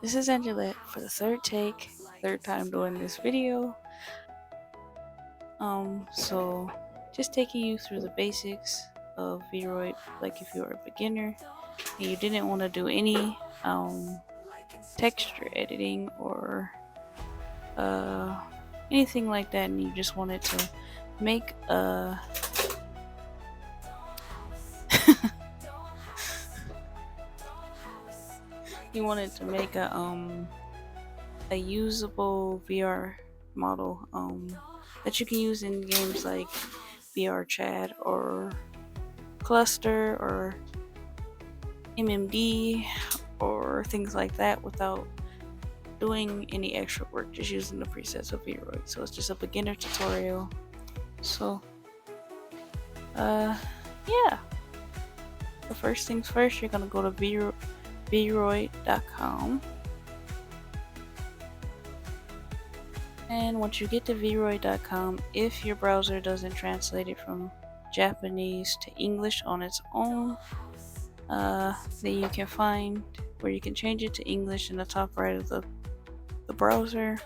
This is Angela for the third time doing this video. So just taking you through the basics of VROID, like if you're a beginner and you didn't want to do any texture editing or anything like that, and you just wanted to make a a usable VR model that you can use in games like VR Chat or Cluster or MMD or things like that without doing any extra work, just using the presets of VROID. So it's just a beginner tutorial. So yeah, the first things first, you're gonna go to VROID.com, and once you get to VROID.com, if your browser doesn't translate it from Japanese to English on its own, then you can find where you can change it to English in the top right of the browser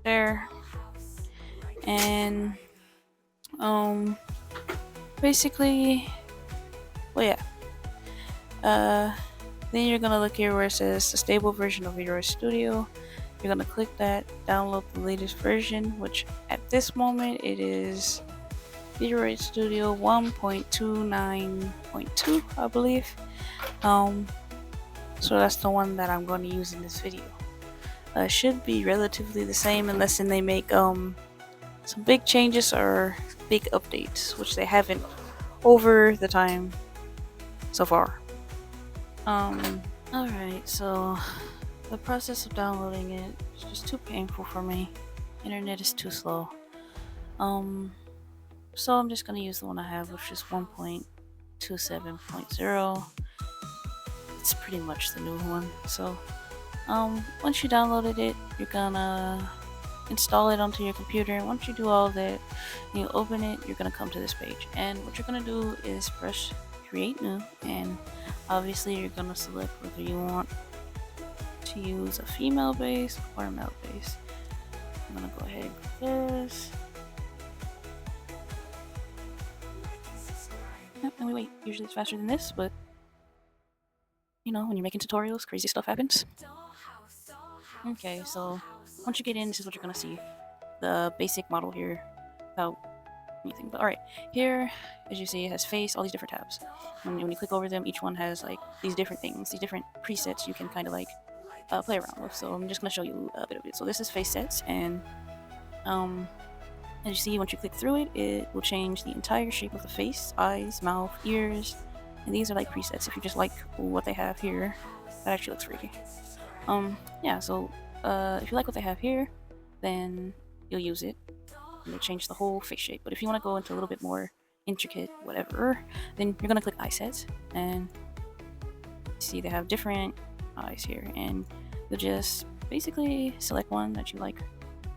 there. And basically, then you're gonna look here where it says the stable version of VROID Studio. You're gonna click that, download the latest version, which at this moment it is VROID Studio 1.29.2, I believe. So that's the one that I'm going to use in this video. Should be relatively the same unless they make some big changes or big updates, which they haven't over the time so far. Alright, so the process of downloading it is just too painful for me. Internet is too slow. So I'm just gonna use the one I have, which is 1.27.0. It's pretty much the new one. So once you downloaded it, you're gonna install it onto your computer, and once you do all of that and you open it, you're gonna come to this page, and what you're gonna do is press create new, and obviously you're gonna select whether you want to use a female base or a male base. I'm gonna go ahead and click this. And wait, usually it's faster than this, but you know, when you're making tutorials, crazy stuff happens. Okay, so once you get in, this is what you're gonna see. The basic model here without anything. But alright, here, as you see, it has face, all these different tabs. And when you click over them, each one has like these different things, these different presets you can kind of like play around with. So I'm just gonna show you a bit of it. So this is face sets, and as you see, once you click through it, it will change the entire shape of the face, eyes, mouth, ears, and these are like presets. If you just like what they have here, that actually looks freaky. Yeah, so if you like what they have here, then you'll use it, and they change the whole face shape. But if you want to go into a little bit more intricate, whatever, then you're gonna click eye sets, and see they have different eyes here, and you'll just basically select one that you like.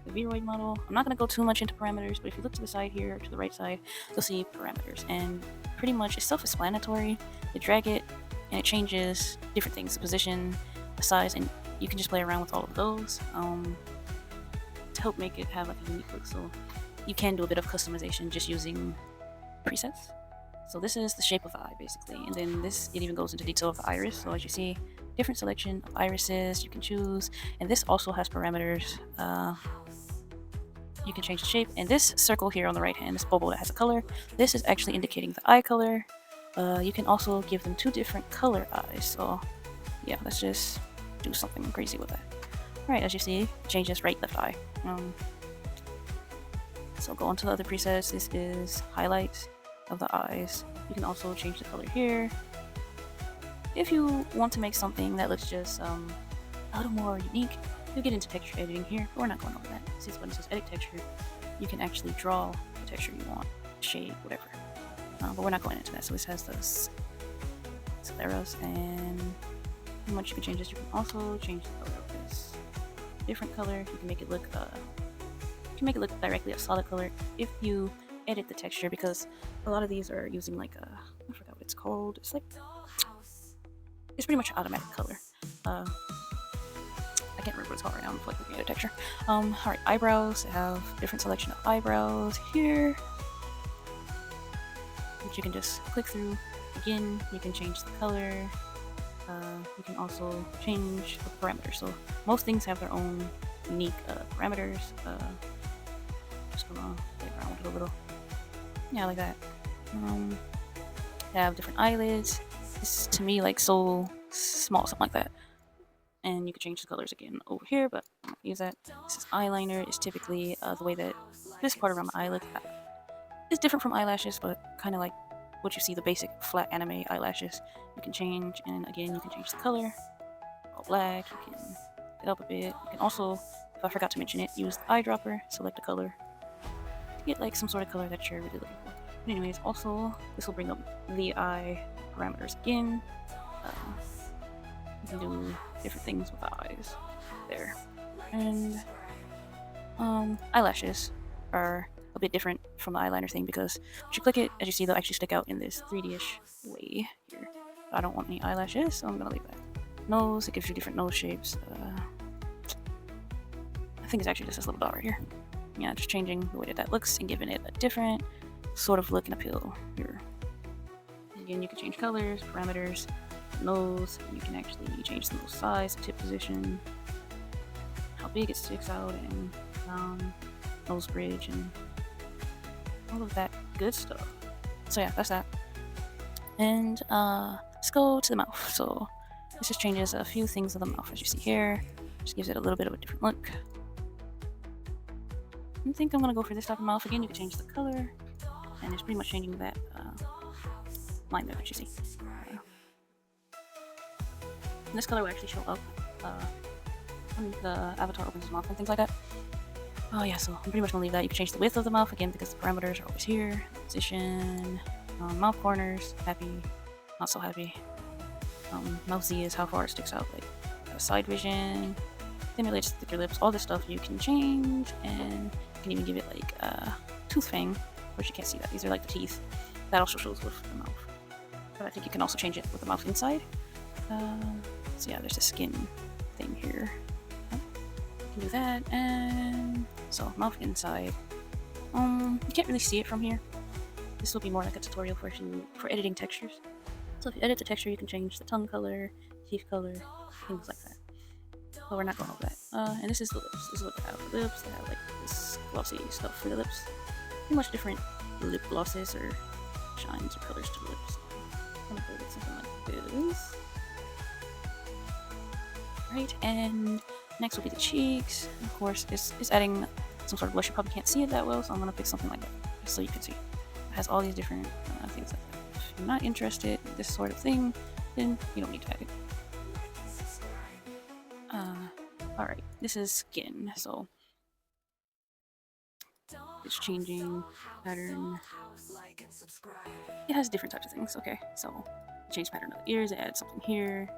The VROID model. I'm not going to go too much into parameters, but if you look to the side here, to the right side, you'll see parameters, and pretty much it's self-explanatory. You drag it and it changes different things, the position, the size, and you can just play around with all of those to help make it have like a unique look. So you can do a bit of customization just using presets. So this is the shape of the eye basically, and then this, it even goes into detail of the iris. So as you see, different selection of irises you can choose, and this also has parameters. You can change the shape, and this circle here on the right hand, this bubble that has a color, this is actually indicating the eye color. You can also give them two different color eyes. So yeah, let's just do something crazy with that. Alright, as you see, changes right, left eye. So go on to the other presets. This is highlights of the eyes. You can also change the color here. If you want to make something that looks just a little more unique, you'll get into texture editing here, but we're not going over that. Since when it says edit texture, you can actually draw the texture you want, shade, whatever. But we're not going into that. So this has those arrows, and once you can change this, you can also change the color of this. Different color, you can make it look directly a solid color if you edit the texture, because a lot of these are using like a, I forgot what it's called. It's like it's pretty much automatic color. I can't remember what it's called right now. I'm like looking at a texture. Alright, eyebrows have different selection of eyebrows here, which you can just click through. Again, you can change the color. You can also change the parameters. So most things have their own unique parameters. Just gonna play around with it a little. Yeah, like that. They have different eyelids. It's to me like so small, something like that. And you can change the colors again over here, but I'm not gonna use that. This is eyeliner. Is typically the way that this part around the eyelid is different from eyelashes, but kind of like what you see, the basic flat anime eyelashes. You can change, and again, you can change the color. All black. You can get up a bit. You can also, if I forgot to mention it, use the eyedropper. Select a color to get like some sort of color that you're really looking for. But anyways, also this will bring up the eye parameters again. You can do different things with the eyes there. And eyelashes are a bit different from the eyeliner thing because once you click it, as you see, they'll actually stick out in this 3D-ish way here. But I don't want any eyelashes, so I'm gonna leave that. Nose, it gives you different nose shapes. I think it's actually just this little dot right here. Yeah, just changing the way that that looks and giving it a different sort of look and appeal here. Again, you can change colors, parameters, nose. You can actually change the nose size, tip position, how big it sticks out, and nose bridge, and all of that good stuff. So yeah, that's that. And let's go to the mouth. So this just changes a few things of the mouth, as you see here. Just gives it a little bit of a different look. I think I'm gonna go for this type of mouth. Again, you can change the color, and it's pretty much changing that line there that you see. And this color will actually show up when the avatar opens his mouth and things like that. Oh yeah, so I'm pretty much gonna leave that. You can change the width of the mouth again because the parameters are always here. Position, mouth corners, happy, not so happy. Mouth Z is how far it sticks out, like side vision, stimulates thicker lips. All this stuff you can change, and you can even give it like tooth fang, which you can't see that. These are like the teeth. That also shows with the mouth. But I think you can also change it with the mouth inside. So yeah, there's a skin thing here. You can do that, and so mouth inside. You can't really see it from here. This will be more like a tutorial for editing textures. So if you edit the texture, you can change the tongue color, teeth color, things like that. But we're not going over that. And this is the lips. This is what they have for lips. They have like this glossy stuff for the lips. Pretty much different lip glosses or shines or colors to the lips. I'm gonna go with something like this. Right, and next will be the cheeks. Of course, it's adding some sort of blush. You probably can't see it that well, so I'm gonna pick something like that, just so you can see. It has all these different things like that. If you're not interested in this sort of thing, then you don't need to add it. Alright, this is skin, so it's changing pattern. It has different types of things. Okay, so change pattern of the ears, it adds something here,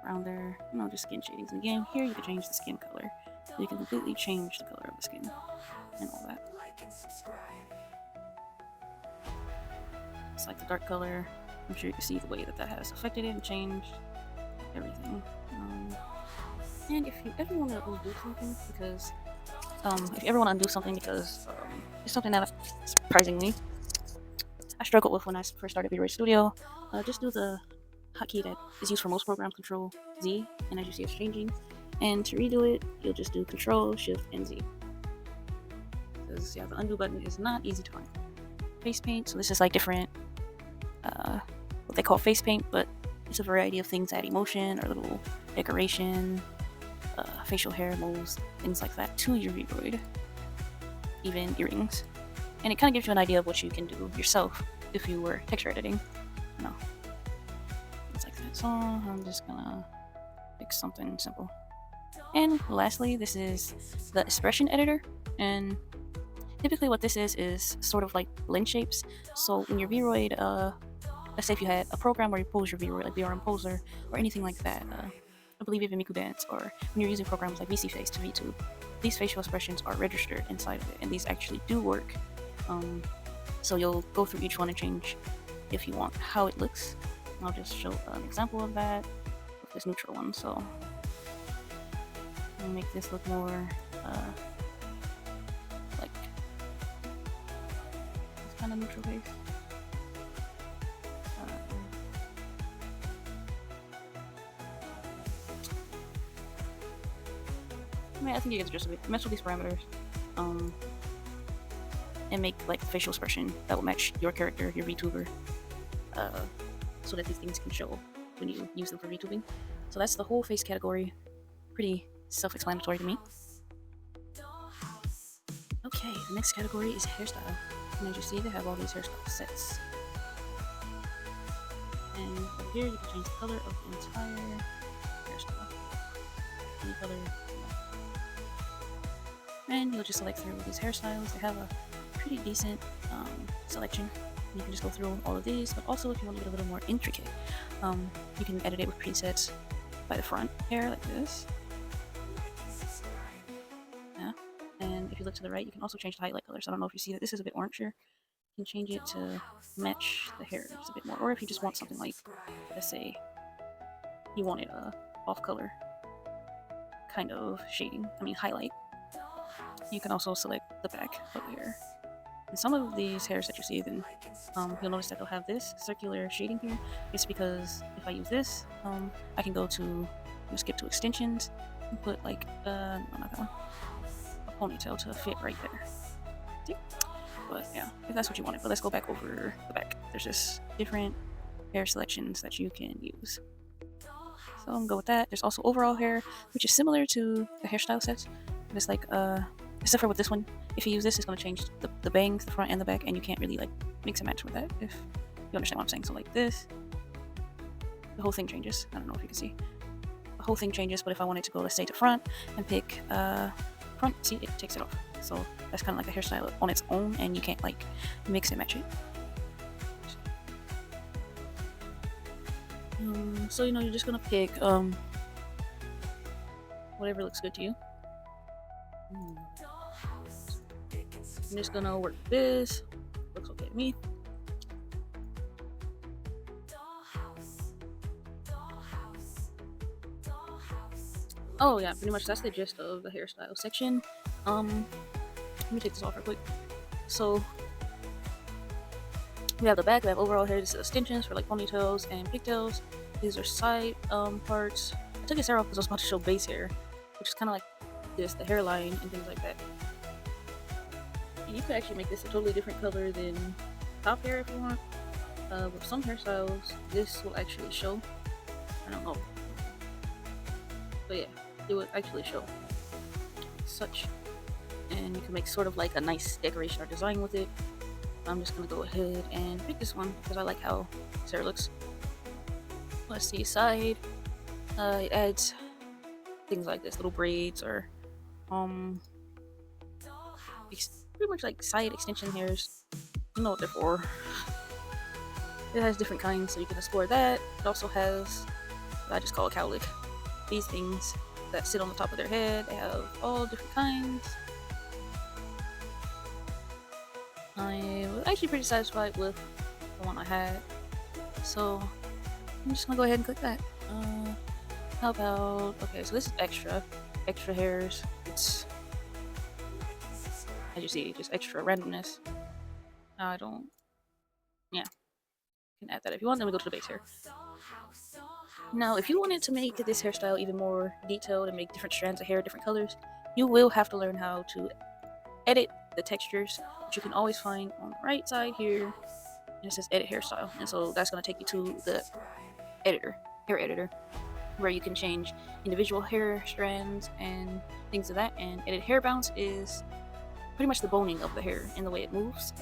around there, just skin shadings. And again, here you can change the skin color. So you can completely change the color of the skin and all that. It's like the dark color. I'm sure you can see the way that that has affected it and changed everything. And if you ever want to undo something, because it's something that surprisingly I struggled with when I first started VROID Studio. Just do the hotkey that is used for most programs, Control Z, and as you see it's changing. And to redo it, you'll just do Control, Shift, and Z. Because yeah, the undo button is not easy to find. Face paint, so this is like different, what they call face paint, but it's a variety of things that add emotion or little decoration, facial hair, moles, things like that to your VROID. Even earrings. And it kind of gives you an idea of what you can do yourself if you were texture editing. Things like that. So I'm just gonna pick something simple. And lastly, this is the expression editor. And typically what this is sort of like blend shapes. So when your VROID, let's say if you had a program where you pose your VROID, like VRM Poser or anything like that, I believe even Miku Dance, or when you're using programs like VC Face to VTube, these facial expressions are registered inside of it, and these actually do work. So you'll go through each one and change if you want how it looks. I'll just show an example of that. this neutral one. So I'll make this look more like this kind of neutral base. I mean, I think you get the gist of it. Mess with these parameters, and make like the facial expression that will match your character, your VTuber, so that these things can show when you use them for VTubing. So that's the whole face category. Pretty self-explanatory to me. Okay, the next category is hairstyle. And as you see, they have all these hairstyle sets. And over here, you can change the color of the entire hairstyle. Any color. And you'll just select through these hairstyles. They have a pretty decent selection. You can just go through all of these, but also if you want to get a little more intricate, you can edit it with presets by the front hair like this. Yeah. And if you look to the right, you can also change the highlight color. So I don't know if you see that this is a bit orange here. You can change it to match the hair just a bit more. Or if you just want something like, let's say, you wanted a off-color kind of shading, highlight, you can also select the back of the hair. And some of these hairs that you see, then you'll notice that they'll have this circular shading here. It's because if I use this, I can go to skip to extensions and put like no, not that one, a ponytail to fit right there. See? But yeah, if that's what you wanted. But let's go back over the back. There's just different hair selections that you can use. So I'm gonna go with that. There's also overall hair, which is similar to the hairstyle sets. It's like except for with this one, if you use this, it's going to change the bangs, the front and the back, and you can't really like mix and match with that, if you understand what I'm saying. So like this, the whole thing changes. I don't know if you can see. The whole thing changes, but if I wanted to go, let's say, to front and pick front, see, it takes it off. So that's kind of like a hairstyle on its own, and you can't like mix and match it. So you're just going to pick whatever looks good to you. I'm just gonna work this. Looks okay to me. Oh yeah, pretty much that's the gist of the hairstyle section. Let me take this off real quick. So we have the back, we have overall hair. This is extensions for like ponytails and pigtails. These are side parts. I took this hair off because I was about to show base hair, which is kind of like this, the hairline and things like that. And you could actually make this a totally different color than top hair if you want. With some hairstyles, this will actually show. I don't know. But yeah, it will actually show. Such. And you can make sort of like a nice decoration or design with it. I'm just going to go ahead and pick this one because I like how this hair looks. Let's see, side. It adds things like this, little braids or pretty much like side extension hairs. You know what they're for. It has different kinds, so you can explore that. It also has what I just call a cowlick. These things that sit on the top of their head. They have all different kinds. I was actually pretty satisfied with the one I had, so I'm just gonna go ahead and click that. How about, okay, so this is extra hairs. It's, as you see, just extra randomness. I don't, yeah, you can add that if you want. Then we go to the base hair. Now, if you wanted to make this hairstyle even more detailed and make different strands of hair, different colors, you will have to learn how to edit the textures, which you can always find on the right side here. And it says edit hairstyle, and so that's going to take you to the editor, hair editor, where you can change individual hair strands and things of that. And edit hair bounce is pretty much the boning of the hair and the way it moves,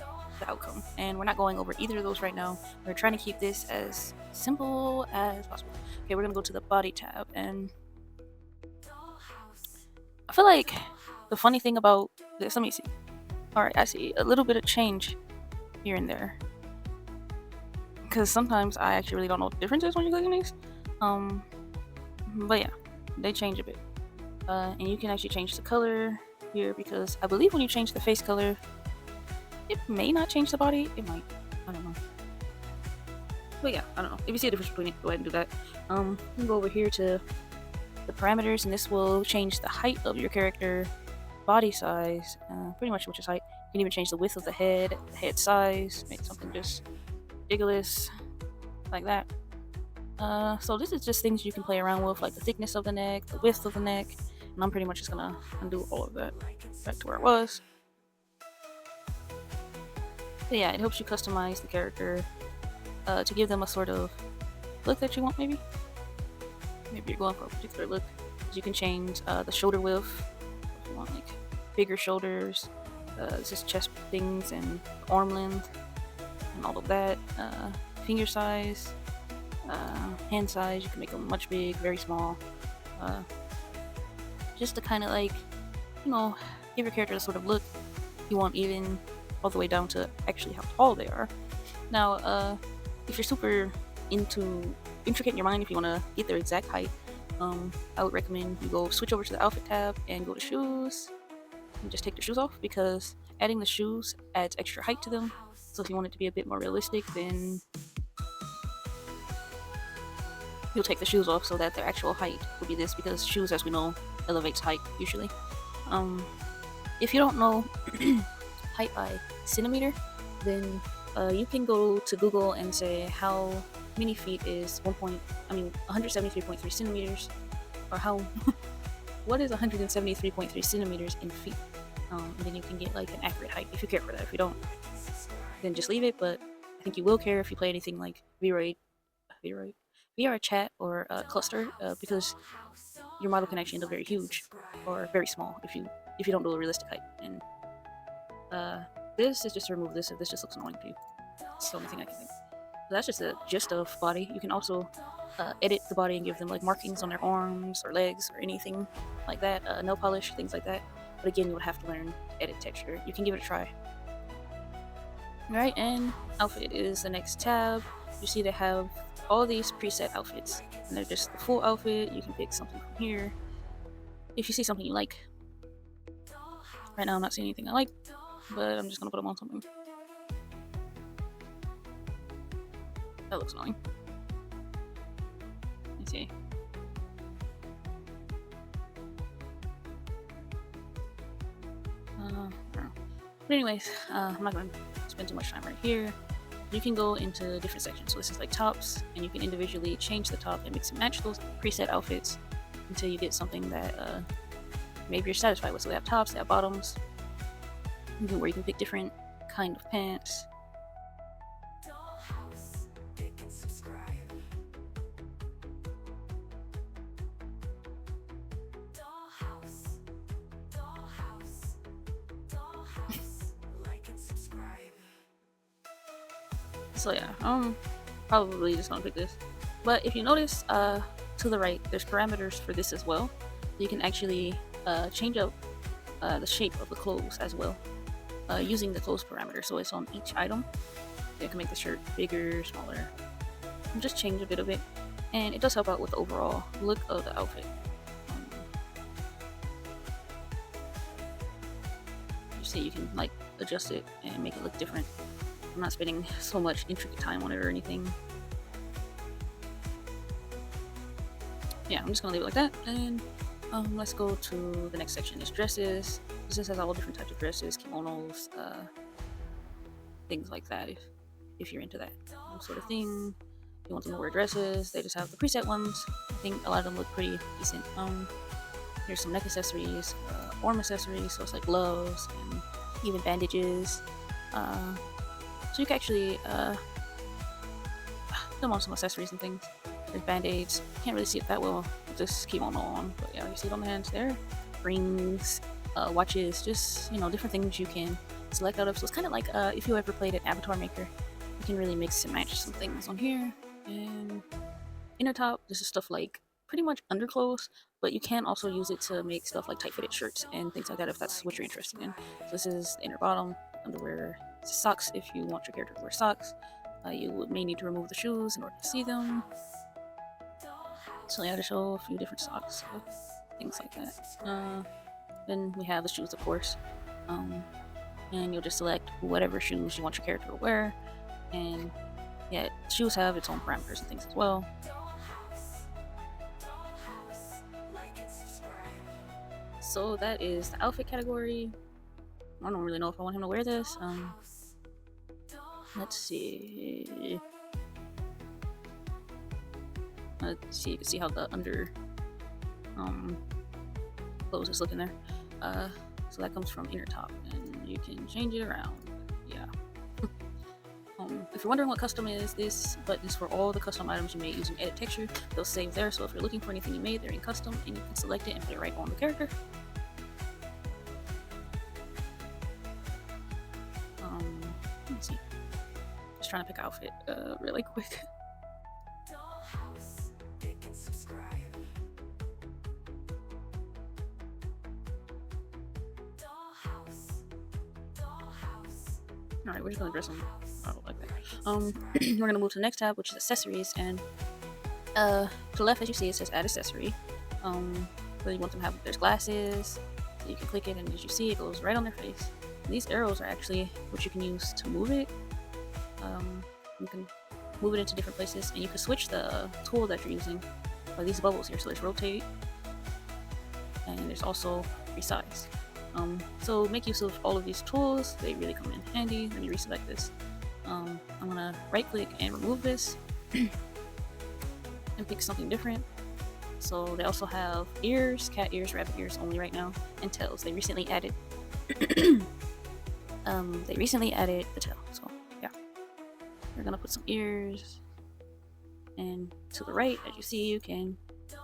the outcome. And we're not going over either of those right now. We're trying to keep this as simple as possible. Okay, we're gonna go to the body tab, and I feel like the funny thing about this, let me see. Alright, I see a little bit of change here and there, because sometimes I actually really don't know what the difference is when you're clicking these. But yeah, they change a bit. And you can actually change the color here, because I believe when you change the face color, it may not change the body. It might. I don't know. But yeah, I don't know. If you see a difference between it, go ahead and do that. You can go over here to the parameters, and this will change the height of your character, body size, pretty much which is height. You can even change the width of the head size, make something just ridiculous like that. So this is just things you can play around with, like the thickness of the neck, the width of the neck, and I'm pretty much just gonna undo all of that back to where it was. But yeah, it helps you customize the character to give them a sort of look that you want. Maybe you're going for a particular look. You can change the shoulder width if you want like bigger shoulders. This is chest things and arm length and all of that. Finger size, hand size. You can make them much big, very small. Just to kind of like, you know, give your character the sort of look you want, even all the way down to actually how tall they are. Now, if you're super intricate in your mind, if you want to get their exact height, I would recommend you go switch over to the outfit tab and go to shoes and just take the shoes off, because adding the shoes adds extra height to them. So if you want it to be a bit more realistic, then you'll take the shoes off so that their actual height will be this, because shoes, as we know, elevates height usually. If you don't know height by centimeter, then you can go to Google and say how many feet is 173.3 centimeters, or how what is 173.3 centimeters in feet, and then you can get like an accurate height if you care for that. If you don't, then just leave it, but I think you will care if you play anything like VROID, VR chat, or cluster, because your model can actually end up very huge or very small if you don't do a realistic height. And this is just to remove this if this just looks annoying to you. It's the only thing I can think. So that's just the gist of body. You can also edit the body and give them like markings on their arms or legs or anything like that, nail polish, things like that. But again, you would have to learn to edit texture. You can give it a try. Alright, and outfit is the next tab. You see they have all these preset outfits, and they're just the full outfit. You can pick something from here if you see something you like. Right now I'm not seeing anything I like, but I'm just gonna put them on something. That looks annoying. Let's see. I don't know. But anyways, I'm not gonna spend too much time right here. You can go into different sections. So this is like tops, and you can individually change the top and mix and match those preset outfits until you get something that maybe you're satisfied with. So they have tops, they have bottoms, where you can pick different kind of pants. So yeah, probably just gonna pick this. But if you notice, to the right, there's parameters for this as well. You can actually change up the shape of the clothes as well, using the clothes parameter. So it's on each item. You can make the shirt bigger, smaller, and just change a bit of it. And it does help out with the overall look of the outfit. You see, you can like adjust it and make it look different. I'm not spending so much intricate time on it or anything. Yeah, I'm just gonna leave it like that, and let's go to the next section. Is dresses. This has all different types of dresses, kimonos, things like that. If you're into that sort of thing, you want them to wear dresses. They just have the preset ones. I think a lot of them look pretty decent. Here's some neck accessories, arm accessories, so it's like gloves and even bandages. So you can actually film on some accessories and things. There's band-aids. Can't really see it that well with this kimono on, but yeah, you see it on the hands there. Rings, watches, just, you know, different things you can select out of. So it's kind of like if you ever played an avatar maker, you can really mix and match some things on here. And inner top, this is stuff like pretty much underclothes, but you can also use it to make stuff like tight-fitted shirts and things like that if that's what you're interested in. So this is the inner bottom, underwear, socks if you want your character to wear socks. You may need to remove the shoes in order to see them. So yeah, to show a few different socks, so things like that. Then we have the shoes, of course. And you'll just select whatever shoes you want your character to wear, and Yeah, shoes have its own parameters and things as well. So that is the outfit category. I don't really know if I want him to wear this. Let's see. Let's see. You can see how the under clothes is looking there. So that comes from inner top, and you can change it around. Yeah. If you're wondering what custom is, this button is for all the custom items you made using edit texture. They'll save there, so if you're looking for anything you made, they're in custom, and you can select it and put it right on the character. Let's see. Just trying to pick outfit really quick. Alright, we're just gonna dress them out like that. We're gonna move to the next tab, which is accessories, and to the left, as you see, it says add accessory. So you want them to have there's glasses, so you can click it, and as you see, it goes right on their face. And these arrows are actually what you can use to move it. You can move it into different places, and you can switch the tool that you're using by these bubbles here. So there's rotate, and there's also resize. So make use of all of these tools. They really come in handy. Let me reselect this. I'm gonna right click and remove this and pick something different. So they also have ears, cat ears, rabbit ears only right now, and tails. They recently added the tail. So yeah, we're gonna put some ears, and to the right, as you see, you can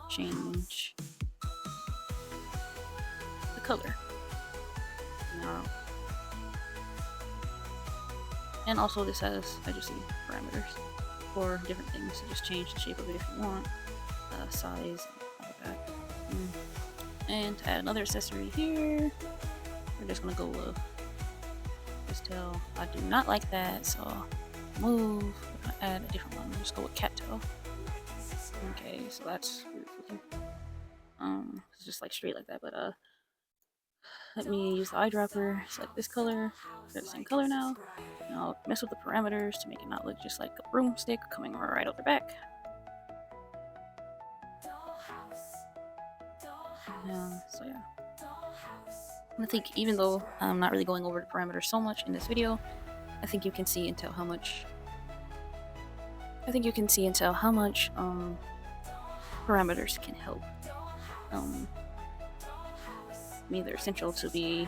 change the color. And also this has, as you see, parameters for different things. So just change the shape of it if you want, size, all of that. And to add another accessory here, we're just gonna go with this tail. I do not like that, so move. We're gonna add a different one. We'll just go with cat tail. Okay, so that's weird looking. It's just like straight like that, but let me use the eyedropper, select this color, they're the same color now. And I'll mess with the parameters to make it not look just like a broomstick coming right out the back. So yeah. I think even though I'm not really going over the parameters so much in this video, I think you can see and tell how much parameters can help. I mean, they're essential to be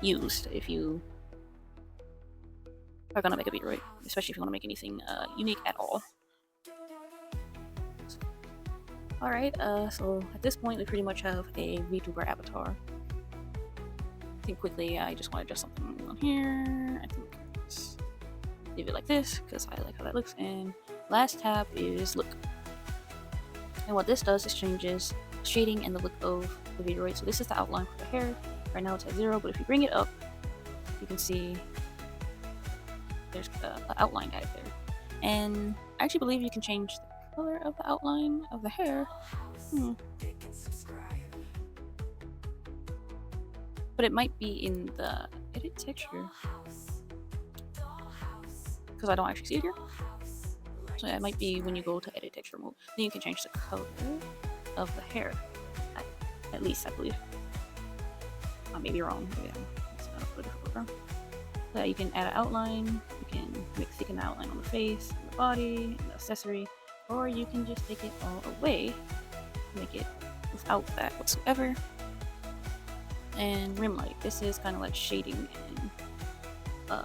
used if you are gonna make a VROID, especially if you want to make anything unique at all. Alright, so at this point we pretty much have a VTuber avatar. I think quickly I just want to adjust something on here. I think let's leave it like this because I like how that looks. And last tab is look. And what this does is changes shading and the look of the VROID. So this is the outline for the hair. Right now it's at 0, but if you bring it up, you can see there's an outline added there. And I actually believe you can change the color of the outline of the hair. But it might be in the edit texture because I don't actually see it here. So yeah, it might be when you go to edit texture mode. Then you can change the color of the hair. At least I believe. I may be wrong. Yeah, it's not a difficult wrong. So yeah, you can add an outline. You can thicken the outline on the face, and the body, and the accessory, or you can just take it all away, make it without that whatsoever. And rim light. This is kind of like shading and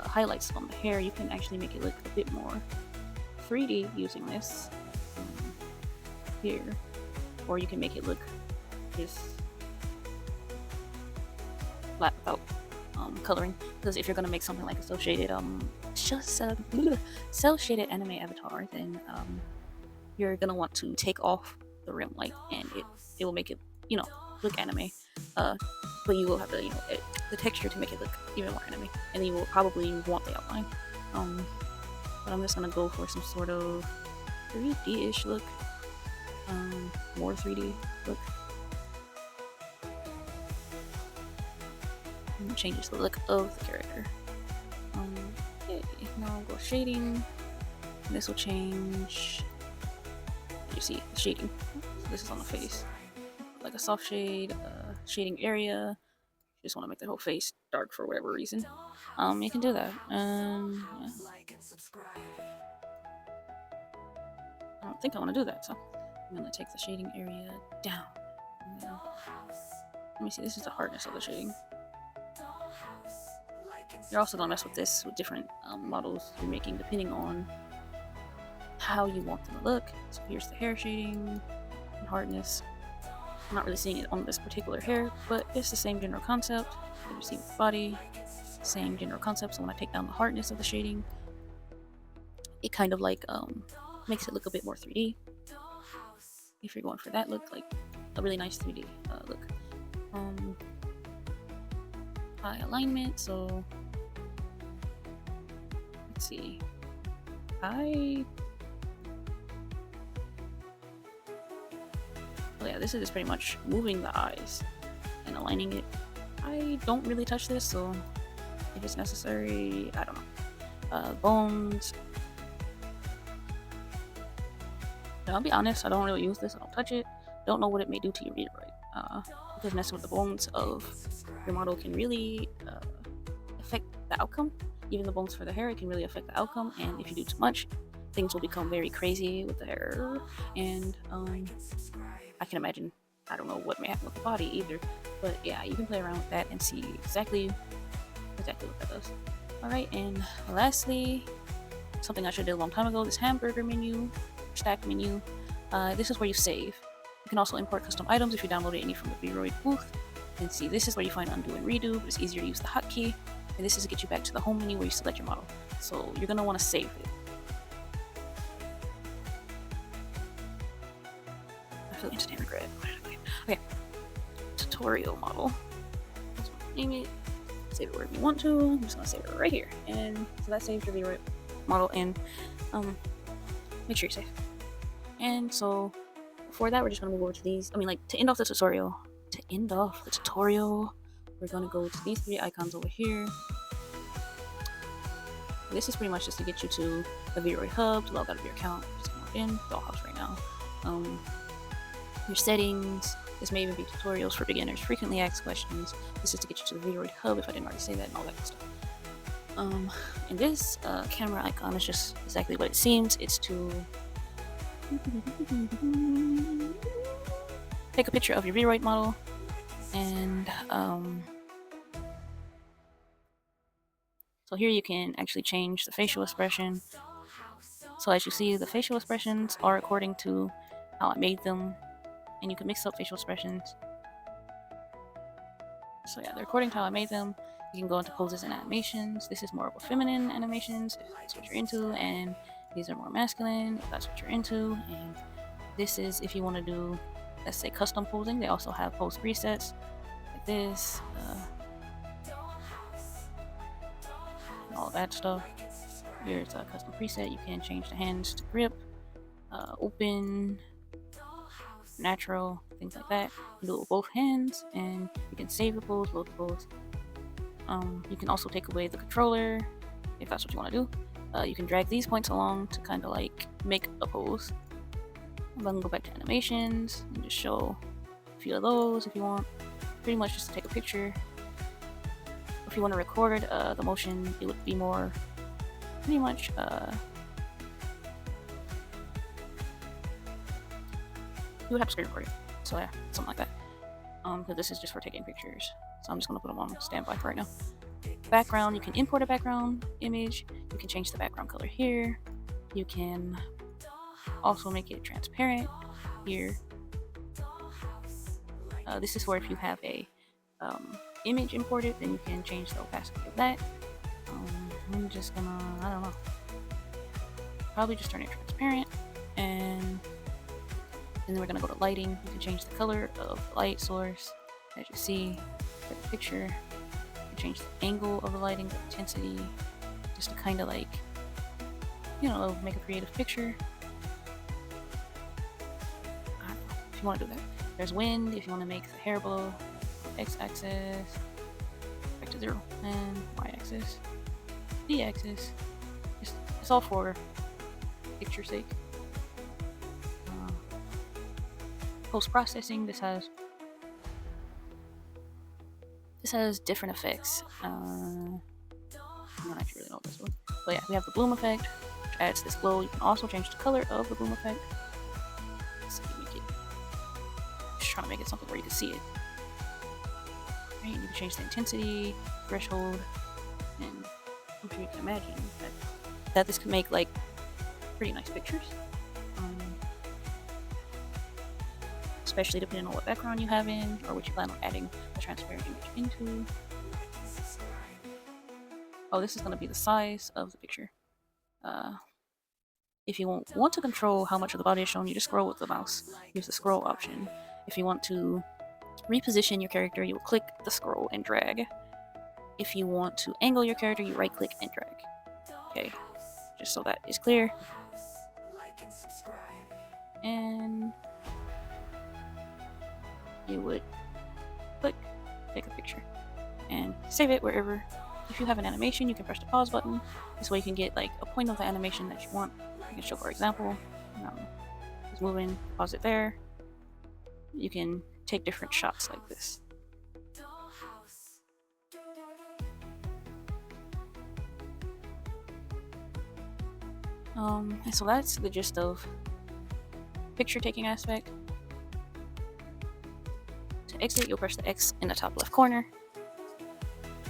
highlights on the hair. You can actually make it look a bit more 3D using this here, or you can make it look just flat without coloring. Because if you're gonna make something like a cel shaded anime avatar, then you're gonna want to take off the rim light, and it will make it look anime. But you will have to edit the texture to make it look even more anime, and then you will probably want the outline. But I'm just gonna go for some sort of 3D-ish look, more 3D look. And it changes the look of the character. Okay, now I'll go shading, This will change. You see the shading. So this is on the face, like a soft shade, shading area. You just want to make the whole face dark for whatever reason. You can do that. Yeah. I don't think I want to do that, so I'm gonna take the shading area down. Let me see. This is the hardness of the shading. You're also gonna mess with this with different models you're making depending on how you want them to look. So here's the hair shading and hardness. I'm not really seeing it on this particular hair, but it's the same general concept. You see with the body, same general concept. So when I take down the hardness of the shading, it kind of like makes it look a bit more 3D. If you're going for that look, like a really nice 3D look. Eye alignment. So let's see. Yeah, this is just pretty much moving the eyes and aligning it. I don't really touch this, so if it's necessary, I don't know. Bones. Now, I'll be honest, I don't really use this. I don't touch it. Don't know what it may do to your VROID. Because messing with the bones of your model can really affect the outcome. Even the bones for the hair, it can really affect the outcome. And if you do too much, things will become very crazy with the hair. And I can imagine, I don't know what may happen with the body either. But yeah, you can play around with that and see exactly what that does. Alright, and lastly, something I should have did a long time ago, this hamburger menu, stack menu. This is where you save. You can also import custom items if you downloaded any from the VROID booth. And see, this is where you find undo and redo, but it's easier to use the hotkey. And this is to get you back to the home menu where you select your model. So you're going to want to save it. I feel instant regret. Okay. Tutorial model. Name it. Save it wherever you want to. I'm just going to save it right here. And so that saves your VROID model, and make sure you're safe. And so before that, we're just going to move over to these. To end off the tutorial, we're going to go to these three icons over here. This is pretty much just to get you to the VROID hub to log out of your account. Just log in, Dollhouse right now. Your settings. This may even be tutorials for beginners, frequently asked questions. This is to get you to the VROID hub if I didn't already say that, and all that good stuff. And this camera icon is just exactly what it seems. It's to take a picture of your VROID model, and so here you can actually change the facial expression. So as you see, the facial expressions are according to how I made them, and you can mix up facial expressions. So yeah, they're according to how I made them. You can go into poses and animations. This is more of a feminine animations if that's what you're into, and these are more masculine if that's what you're into. And this is if you want to do, let's say, custom posing. They also have pose presets like this, and all that stuff. Here's a custom preset. You can change the hands to grip, open, natural, things like that. You can do it with both hands, and you can save the pose, load the pose. You can also take away the controller if that's what you want to do. You can drag these points along to kind of like make a pose. I'm going to go back to animations and just show a few of those if you want. Pretty much just to take a picture. If you want to record the motion, it would be more pretty much you would have to screen record it. So yeah, something like that. Because this is just for taking pictures. So I'm just going to put them on standby for right now. Background, you can import a background image. You can change the background color here. You can also make it transparent here. This is where if you have a image imported, then you can change the opacity of that. I'm just gonna, I don't know, probably just turn it transparent, and then we're gonna go to lighting. You can change the color of the light source, as you see for the picture. You can change the angle of the lighting, the intensity, just to kind of like, you know, make a creative picture. I don't know, if you want to do that. There's wind, if you want to make the hair blow. X-axis, back to 0, and Y-axis, Z-axis. It's all for picture's sake. Post-processing, this has different effects. I don't actually really know this one, but yeah, we have the bloom effect, which adds this glow. You can also change the color of the bloom effect. Let's make it. Just trying to make it something where you can see it. Right, you can change the intensity, threshold, and I'm sure you can imagine that this can make like pretty nice pictures. Especially depending on what background you have in or what you plan on adding the transparent image into. Oh, this is going to be the size of the picture. If you want to control how much of the body is shown, you just scroll with the mouse. Use the scroll option. If you want to reposition your character, you will click the scroll and drag. If you want to angle your character, you right click and drag. Okay, just so that is clear. And you would click, take a picture, and save it wherever. If you have an animation, you can press the pause button. This way you can get like a point of the animation that you want. I can show, for example, it's moving, pause it there. You can take different shots like this. And so that's the gist of picture taking aspect. To exit, you'll press the X in the top left corner.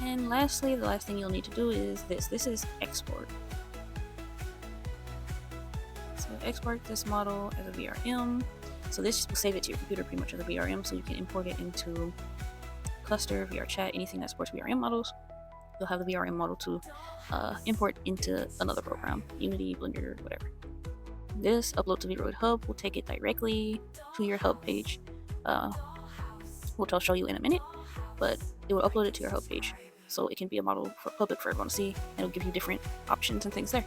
And lastly, the last thing you'll need to do is this. This is export. So export this model as a VRM. So this will save it to your computer pretty much as a VRM, so you can import it into Cluster, VRChat, anything that supports VRM models. You'll have the VRM model to import into another program, Unity, Blender, whatever. This upload to VROID Hub will take it directly to your hub page, which I'll show you in a minute, but it will upload it to your hub page. So it can be a model for public for everyone to see, and it'll give you different options and things there.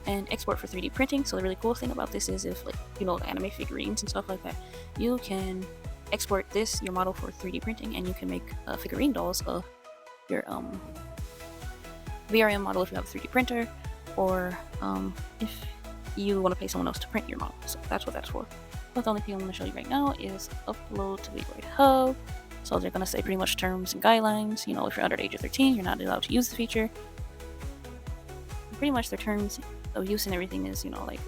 And export for 3D printing. So the really cool thing about this is if, like, you know, the anime figurines and stuff like that, you can export this, your model, for 3D printing, and you can make figurine dolls of your VRM model if you have a 3D printer, or if you want to pay someone else to print your model. So that's what that's for. But the only thing I'm going to show you right now is upload to VROID Hub. So they're going to say pretty much terms and guidelines. You know, if you're under the age of 13, you're not allowed to use the feature. And pretty much their terms of use and everything is, you know, like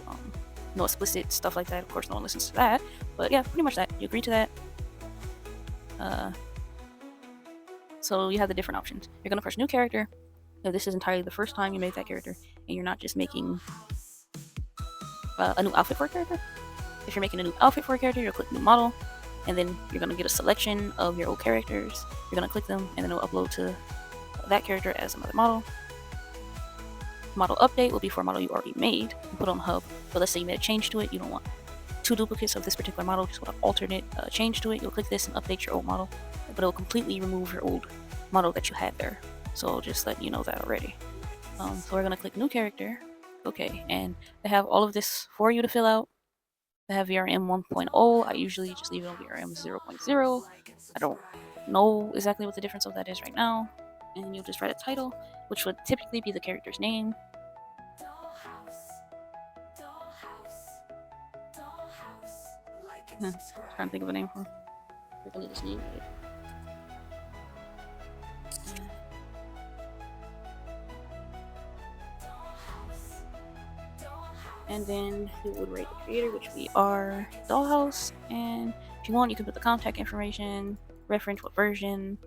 no explicit stuff like that. Of course, no one listens to that. But yeah, pretty much that. You agree to that. So you have the different options. You're going to press new character. Now, this is entirely the first time you make that character, and you're not just making a new outfit for a character. If you're making a new outfit for a character, you'll click new model, and then you're going to get a selection of your old characters. You're going to click them, and then it'll upload to that character as another model. Model update will be for a model you already made and put on Hub. But let's say you made a change to it, you don't want two duplicates of this particular model, just want an alternate change to it. You'll click this and update your old model, but it'll completely remove your old model that you had there. So just letting you know that already. So we're going to click new character. Okay, and they have all of this for you to fill out. They have VRM 1.0. I usually just leave it on VRM 0.0. I don't know exactly what the difference of that is right now. And you'll just write a title, which would typically be the character's name. Trying to think of a name for him. We're gonna just name it. And then you would rate the creator, which we are Dollhouse. And if you want, you can put the contact information, reference, what version.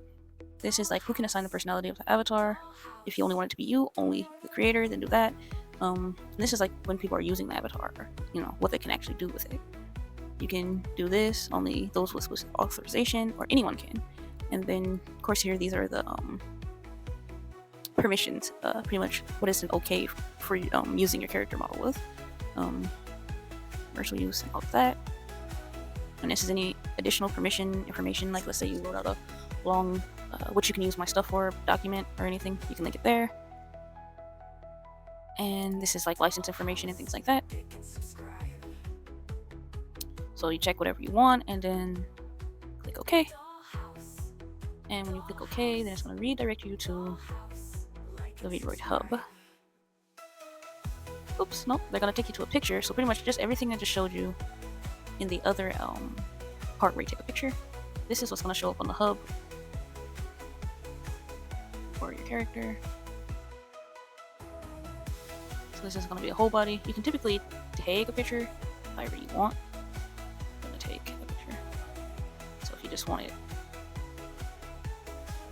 This is like who can assign the personality of the avatar. If you only want it to be you, only the creator, then do that. This is like when people are using the avatar, you know, what they can actually do with it. You can do this, only those with authorization, or anyone can. And then, of course, here these are the permissions. Pretty much what is it okay for using your character model with. Commercial use and all of that. And this is any additional permission information, like let's say you wrote out a long what you can use my stuff for document or anything, you can link it there. And this is like license information and things like that. So you check whatever you want and then click OK. And when you click OK, then it's going to redirect you to the VROID Hub. oops, nope, they're gonna take you to a picture. So pretty much just everything I just showed you in the other part where you take a picture, this is what's gonna show up on the hub for your character. So this is gonna be a whole body. You can typically take a picture however you want. I'm gonna take a picture. So if you just want it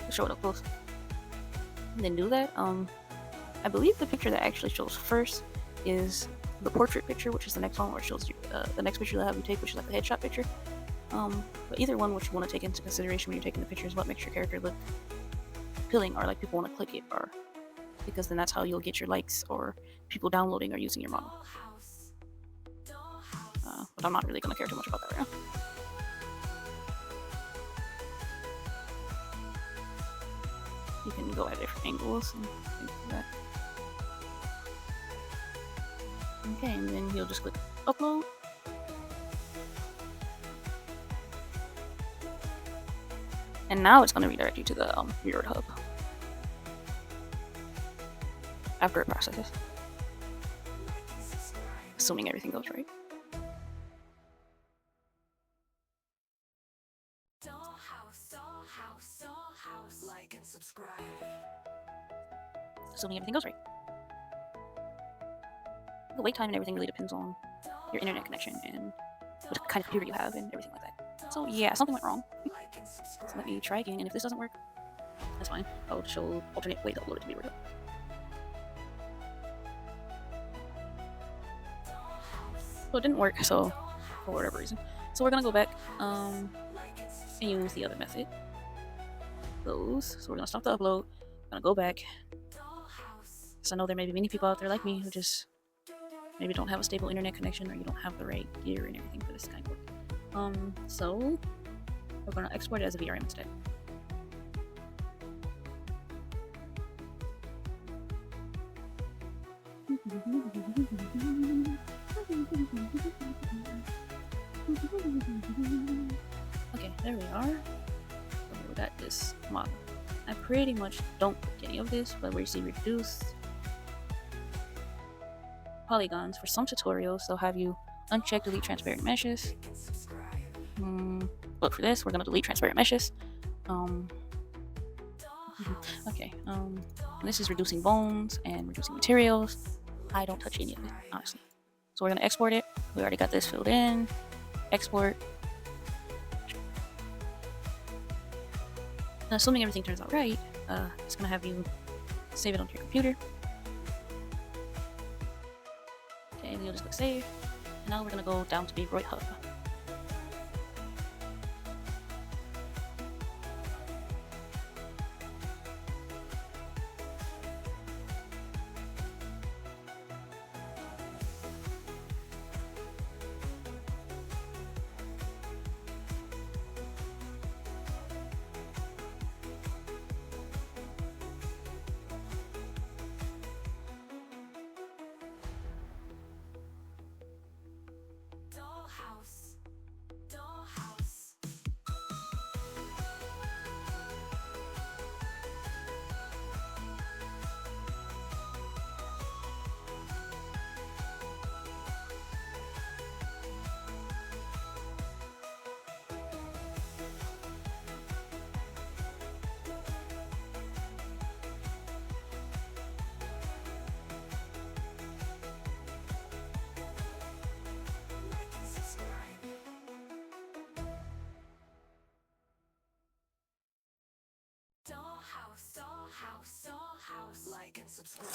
to show it up close, and then do that. I believe the picture that actually shows first is the portrait picture, which is the next one, where it shows you the next picture that have you take, which is like the headshot picture. But either one, which you want to take into consideration when you're taking the picture, is what makes your character look appealing, or like people want to click it, or because then that's how you'll get your likes or people downloading or using your model. But I'm not really gonna care too much about that right now. You can go at different angles and things like that. Okay, and then you'll just click upload. And now it's going to redirect you to the VROID hub after it processes, assuming everything goes right. Dollhouse, like and subscribe. Assuming everything goes right. The wait time and everything really depends on your internet connection and what kind of computer you have and everything like that. So yeah, something went wrong. So let me try again, and if this doesn't work, that's fine. I'll show alternate way to upload it to VROID. So it didn't work, so for whatever reason. So we're gonna go back and use the other method. Those. So we're gonna stop the upload. Gonna go back. So I know there may be many people out there like me who just maybe don't have a stable internet connection, or you don't have the right gear and everything for this kind of work. So we're gonna export it as a VRM instead. Okay, there we are. So we got this model. I pretty much don't pick any of this, but where you see reduced polygons, for some tutorials they'll have you uncheck delete transparent meshes. But for this, we're gonna delete transparent meshes. Okay. This is reducing bones and reducing materials. I don't touch any of it, honestly. So we're gonna export it. We already got this filled in. Export. Now, assuming everything turns out right, it's gonna have you save it onto your computer. Okay, and you'll just click save. And now we're gonna go down to the VROID hub.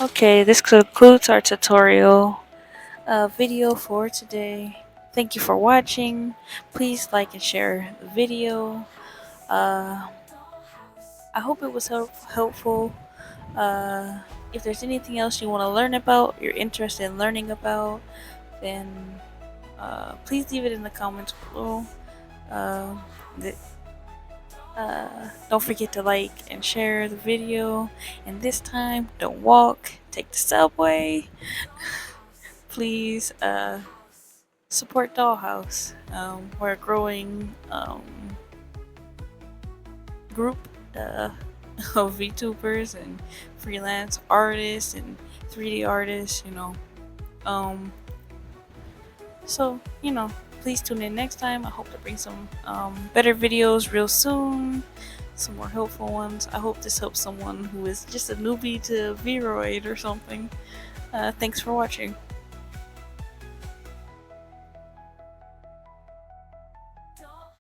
Okay, this concludes our tutorial video for today. Thank you for watching. Please like and share the video. I hope it was helpful. If there's anything else you want to learn about, you're interested in learning about, then please leave it in the comments below. Don't forget to like and share the video, and this time don't walk, take the subway. Please support Dollhouse. We're a growing group of VTubers and freelance artists and 3D artists, you know, So, please tune in next time. I hope to bring some better videos real soon, some more helpful ones. I hope this helps someone who is just a newbie to VROID or something. Thanks for watching.